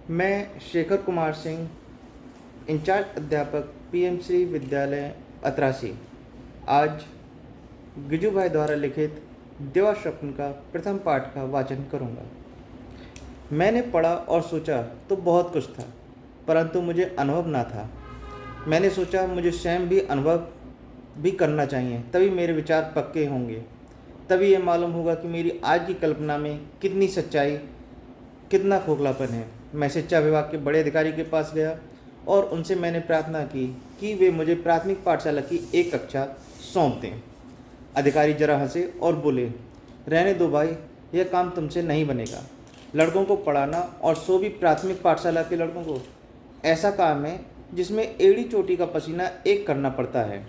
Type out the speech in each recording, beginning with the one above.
मैं शेखर कुमार सिंह, इंचार्ज अध्यापक पीएमसी विद्यालय अतरासी, आज गिजू भाई द्वारा लिखित देवा स्वप्न का प्रथम पाठ का वाचन करूंगा। मैंने पढ़ा और सोचा तो बहुत कुछ था, परंतु मुझे अनुभव ना था। मैंने सोचा मुझे स्वयं भी अनुभव भी करना चाहिए, तभी मेरे विचार पक्के होंगे। तभी यह मालूम होगा कि मेरी आज की कल्पना में कितनी सच्चाई, कितना खोखलापन है। मैं शिक्षा विभाग के बड़े अधिकारी के पास गया और उनसे मैंने प्रार्थना की कि वे मुझे प्राथमिक पाठशाला की एक कक्षा सौंप दें। अधिकारी जरा हंसे और बोले, रहने दो भाई, यह काम तुमसे नहीं बनेगा। लड़कों को पढ़ाना, और सो भी प्राथमिक पाठशाला के लड़कों को, ऐसा काम है जिसमें एड़ी चोटी का पसीना एक करना पड़ता है।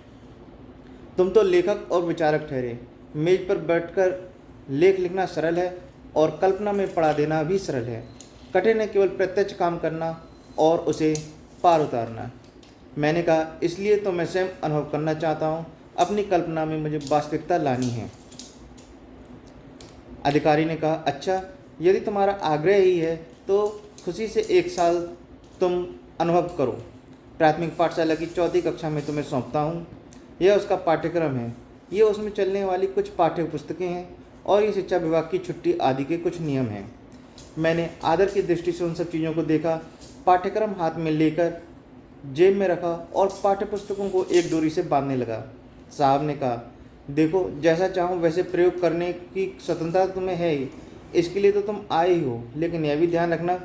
तुम तो लेखक और विचारक ठहरे। मेज पर बैठकर लेख लिखना सरल है और कल्पना में पढ़ा देना भी सरल है। कठिन है केवल प्रत्यक्ष काम करना और उसे पार उतारना। मैंने कहा, इसलिए तो मैं स्वयं अनुभव करना चाहता हूँ। अपनी कल्पना में मुझे वास्तविकता लानी है। अधिकारी ने कहा, अच्छा, यदि तुम्हारा आग्रह ही है तो खुशी से 1 साल तुम अनुभव करो। प्राथमिक पाठशाला की 4वीं कक्षा में तुम्हें सौंपता हूँ। यह उसका पाठ्यक्रम है। ये उसमें चलने वाली कुछ पाठ्य पुस्तकें हैं और ये शिक्षा विभाग की छुट्टी आदि के कुछ नियम हैं। मैंने आदर की दृष्टि से उन सब चीज़ों को देखा। पाठ्यक्रम हाथ में लेकर जेब में रखा और पाठ्य पुस्तकों को एक डोरी से बांधने लगा। साहब ने कहा, देखो, जैसा चाहो वैसे प्रयोग करने की स्वतंत्रता तुम्हें है ही। इसके लिए तो तुम आए ही हो, लेकिन यह भी ध्यान रखना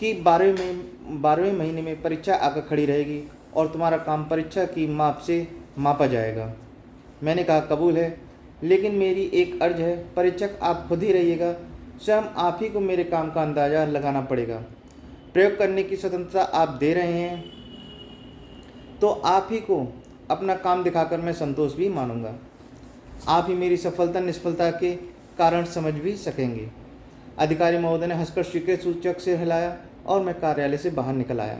कि 12वें महीने में परीक्षा आकर खड़ी रहेगी और तुम्हारा काम परीक्षा की माप से मापा जाएगा। मैंने कहा, कबूल है, लेकिन मेरी एक अर्ज है, परीक्षक आप खुद ही रहिएगा। स्वयं आप ही को मेरे काम का अंदाज़ा लगाना पड़ेगा। प्रयोग करने की स्वतंत्रता आप दे रहे हैं तो आप ही को अपना काम दिखाकर मैं संतोष भी मानूंगा। आप ही मेरी सफलता निष्फलता के कारण समझ भी सकेंगे। अधिकारी महोदय ने हंसकर स्वीकृत सूचक से हिलाया और मैं कार्यालय से बाहर निकल आया।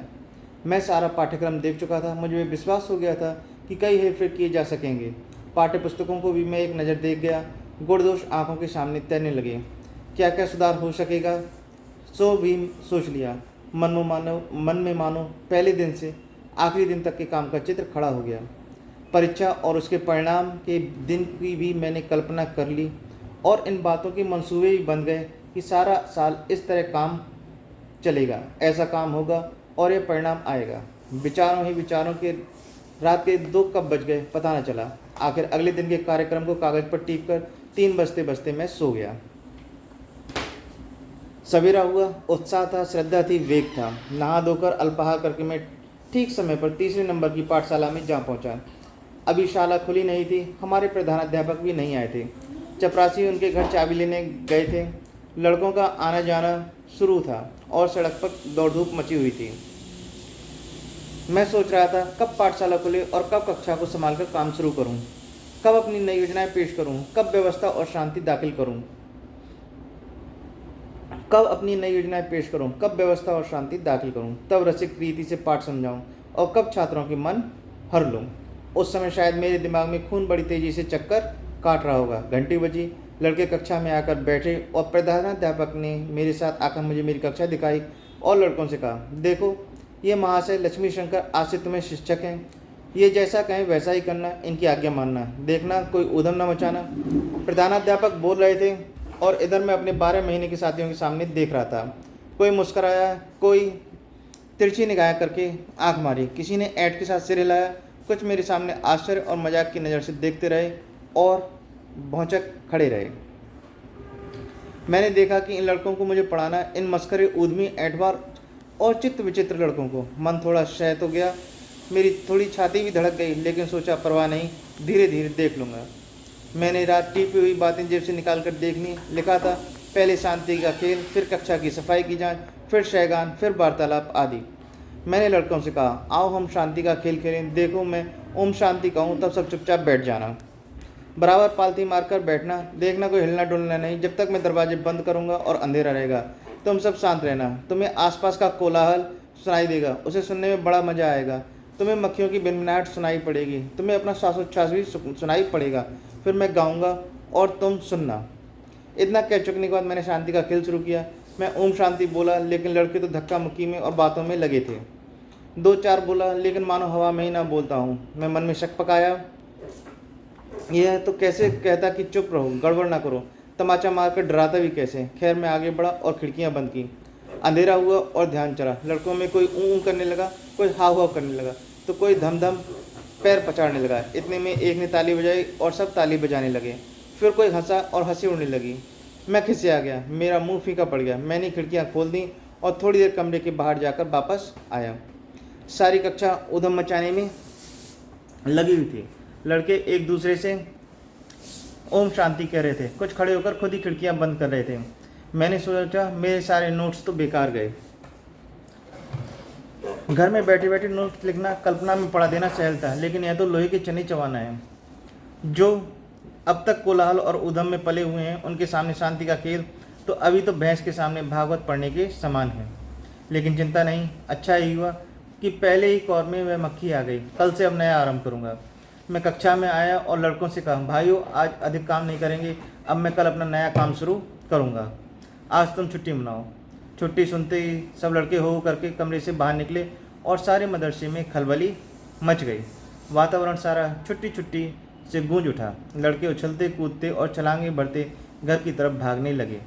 मैं सारा पाठ्यक्रम देख चुका था। मुझे विश्वास हो गया था कि कई हेरफेर किए जा सकेंगे। पाठ्य पुस्तकों को भी मैं एक नज़र देख गया। गुण दोष आंखों के सामने तैरने लगे। क्या क्या सुधार हो सकेगा सो भी सोच लिया। मन में मानो पहले दिन से आखिरी दिन तक के काम का चित्र खड़ा हो गया। परीक्षा और उसके परिणाम के दिन की भी मैंने कल्पना कर ली और इन बातों के मंसूबे भी बन गए कि सारा साल इस तरह काम चलेगा, ऐसा काम होगा और यह परिणाम आएगा। विचारों ही विचारों के रात के 2 कब बज गए पता न चला। आखिर अगले दिन के कार्यक्रम को कागज पर टीप कर 3 बजते बजते मैं सो गया। सवेरा हुआ, उत्साह था, श्रद्धा थी, वेग था। नहा धोकर अल्पाहार करके मैं ठीक समय पर 3रे नंबर की पाठशाला में जा पहुंचा। अभी शाला खुली नहीं थी। हमारे प्रधानाध्यापक भी नहीं आए थे। चपरासी उनके घर चाबी लेने गए थे। लड़कों का आना जाना शुरू था और सड़क पर दौड़ धूप मची हुई थी। मैं सोच रहा था कब पाठशाला खुले और कब कक्षा को संभालकर काम शुरू करूं, कब अपनी नई योजनाएं पेश करूं, कब व्यवस्था और शांति दाखिल करूं, तब रसिक रीति से पाठ समझाऊं और कब छात्रों के मन हर लूं। उस समय शायद मेरे दिमाग में खून बड़ी तेजी से चक्कर काट रहा होगा। घंटी बजी। लड़के कक्षा में आकर बैठे और प्रधानाध्यापक ने मेरे साथ आकर मुझे मेरी कक्षा दिखाई और लड़कों से कहा, देखो, ये महाशय लक्ष्मी शंकर आज से तुम्हें शिक्षक हैं। ये जैसा कहें वैसा ही करना, इनकी आज्ञा मानना, देखना कोई उधम न मचाना। प्रधानाध्यापक बोल रहे थे और इधर मैं अपने 12 महीने के साथियों के सामने देख रहा था। कोई मुस्कराया, कोई तिरछी निगाह करके आंख मारी, किसी ने ऐंठ के साथ सिर हिलाया। कुछ मेरे सामने आश्चर्य और मजाक की नज़र से देखते रहे और भौचक खड़े रहे। मैंने देखा कि इन लड़कों को मुझे पढ़ाना, इन मस्करे, ऊधमी, ऐंठवार और चित्त विचित्र लड़कों को। मन थोड़ा शय तो गया, मेरी थोड़ी छाती भी धड़क गई, लेकिन सोचा परवाह नहीं, धीरे धीरे देख लूँगा। मैंने रात टीपी हुई बातें जेब से निकाल कर देखनी। लिखा था, पहले शांति का खेल, फिर कक्षा की सफाई की जांच, फिर शयगान, फिर वार्तालाप आदि। मैंने लड़कों से कहा, आओ हम शांति का खेल खेलें। देखो, मैं ओम शांति कहूँ तब सब चुपचाप बैठ जाना, बराबर पालती मारकर बैठना, देखना कोई हिलना डुलना नहीं। जब तक मैं दरवाजे बंद करूँगा और अंधेरा रहेगा, तुम सब शांत रहना। तुम्हें आसपास का कोलाहल सुनाई देगा, उसे सुनने में बड़ा मज़ा आएगा। तुम्हें मक्खियों की भिनभिनाहट सुनाई पड़ेगी, तुम्हें अपना श्वासोच्छ्वास भी सुनाई पड़ेगा। फिर मैं गाऊंगा और तुम सुनना। इतना कह चुकने के बाद मैंने शांति का खेल शुरू किया। मैं ओम शांति बोला, लेकिन लड़के तो धक्का मुक्की में और बातों में लगे थे। दो चार बोला, लेकिन मानो हवा में ही ना बोलता हूँ। मैं मन में शक पकाया, यह तो कैसे कहता कि चुप रहो, गड़बड़ ना करो, तमाचा मारकर डराता भी कैसे। खैर मैं आगे बढ़ा और खिड़कियां बंद की। अंधेरा हुआ और ध्यान चला। लड़कों में कोई ऊँ करने लगा, कोई हाव हाव करने लगा, तो कोई धम धम पैर पछाड़ने लगा। इतने में एक ने ताली बजाई और सब ताली बजाने लगे। फिर कोई हंसा और हंसी उड़ने लगी। मैं खिसे आ गया, मेरा मुंह फीका पड़ गया। मैंने खिड़कियां खोल दी और थोड़ी देर कमरे के बाहर जाकर वापस आया। सारी कक्षा उधम मचाने में लगी हुई थी। लड़के एक दूसरे से ओम शांति कह रहे थे, कुछ खड़े होकर खुद ही खिड़कियां बंद कर रहे थे। मैंने सोचा मेरे सारे नोट्स तो बेकार गए। घर में बैठे बैठे नोट्स लिखना कल्पना में पड़ा देना सहल था, लेकिन यह तो लोहे के चने चबाना है। जो अब तक कोलाहल और उधम में पले हुए हैं, उनके सामने शांति का खेल तो अभी तो भैंस के सामने भागवत पढ़ने के समान है। लेकिन चिंता नहीं, अच्छा ही हुआ कि पहले ही कौर में वह मक्खी आ गई। कल से अब नया आरंभ करूँगा। मैं कक्षा में आया और लड़कों से कहा, भाइयों आज अधिक काम नहीं करेंगे, अब मैं कल अपना नया काम शुरू करूँगा। आज तुम छुट्टी मनाओ। छुट्टी सुनते ही सब लड़के हो करके कमरे से बाहर निकले और सारे मदरसे में खलबली मच गई। वातावरण सारा छुट्टी छुट्टी से गूंज उठा। लड़के उछलते कूदते और छलांगे भरते घर की तरफ भागने लगे।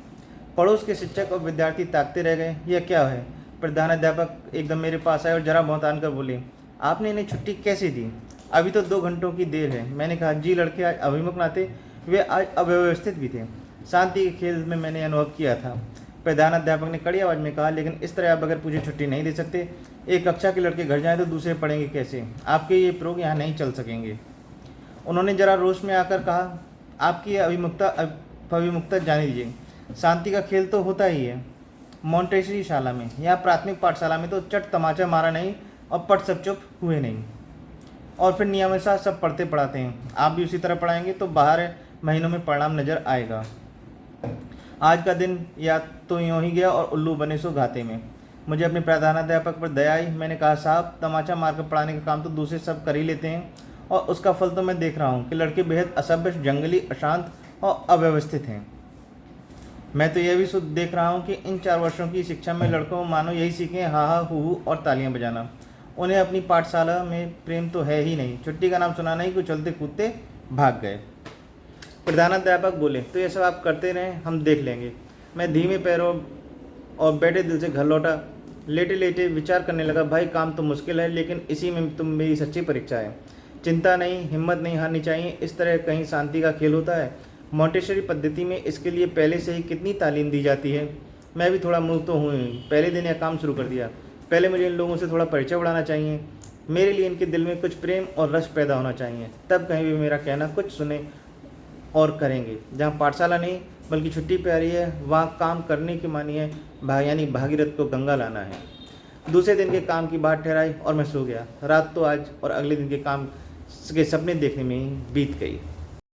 पड़ोस के शिक्षक और विद्यार्थी ताकते रह गए। यह क्या है? प्रधानाध्यापक एकदम मेरे पास आए और जरा बहुतान कर बोले, आपने इन्हें छुट्टी कैसे दी? अभी तो 2 घंटों की देर है। मैंने कहा, जी लड़के आज अभिमुख ना थे, वे आज अव्यवस्थित भी थे। शांति के खेल में मैंने अनुभव किया था। प्रधानाध्यापक ने कड़ी आवाज़ में कहा, लेकिन इस तरह आप बगैर पूछे छुट्टी नहीं दे सकते। एक कक्षा के लड़के घर जाएं तो दूसरे पढ़ेंगे कैसे? आपके ये प्रयोग यहाँ नहीं चल सकेंगे। उन्होंने जरा रोष में आकर कहा, आपकी अभिमुखता जाने दीजिए। शांति का खेल तो होता ही है मॉन्टेसरी शाला में। यहाँ प्राथमिक पाठशाला में तो चट तमाचा मारा नहीं और पट सब चुप हुए नहीं, और फिर नियमानुसार सब पढ़ते पढ़ाते हैं। आप भी उसी तरह पढ़ाएंगे तो बाहर महीनों में परिणाम नजर आएगा। आज का दिन या तो यूँ ही गया और उल्लू बने सो घाते में। मुझे अपने प्रधानाध्यापक पर दया आई। मैंने कहा, साहब तमाचा मारकर पढ़ाने का काम तो दूसरे सब कर ही लेते हैं, और उसका फल तो मैं देख रहा हूँ कि लड़के बेहद असभ्य, जंगली, अशांत और अव्यवस्थित हैं। मैं तो यह भी देख रहा हूँ कि इन 4 वर्षों की शिक्षा में लड़कों मानो यही सीखें, हा हा हू हू और तालियां बजाना। उन्हें अपनी पाठशाला में प्रेम तो है ही नहीं। छुट्टी का नाम सुना नहीं कि चलते कूदते भाग गए। प्रधानाध्यापक बोले, तो ये सब आप करते रहें, हम देख लेंगे। मैं धीमे पैरों और बैठे दिल से घर लौटा। लेटे लेटे विचार करने लगा, भाई काम तो मुश्किल है, लेकिन इसी में तुम मेरी सच्ची परीक्षा है। चिंता नहीं, हिम्मत नहीं हारनी चाहिए। इस तरह कहीं शांति का खेल होता है? मॉन्टेसरी पद्धति में इसके लिए पहले से ही कितनी तालीम दी जाती है। मैं भी थोड़ा मूर्ख तो हूँ ही। पहले दिन यह काम शुरू कर दिया। पहले मुझे इन लोगों से थोड़ा परिचय बढ़ाना चाहिए। मेरे लिए इनके दिल में कुछ प्रेम और रस पैदा होना चाहिए, तब कहीं भी मेरा कहना कुछ सुने और करेंगे। जहाँ पाठशाला नहीं बल्कि छुट्टी पे आ रही है, वहाँ काम करने की मानी है यानी भागीरथ को गंगा लाना है। दूसरे दिन के काम की बात ठहराई और मैं सो गया। रात तो आज और अगले दिन के काम के सपने देखने में ही बीत गई।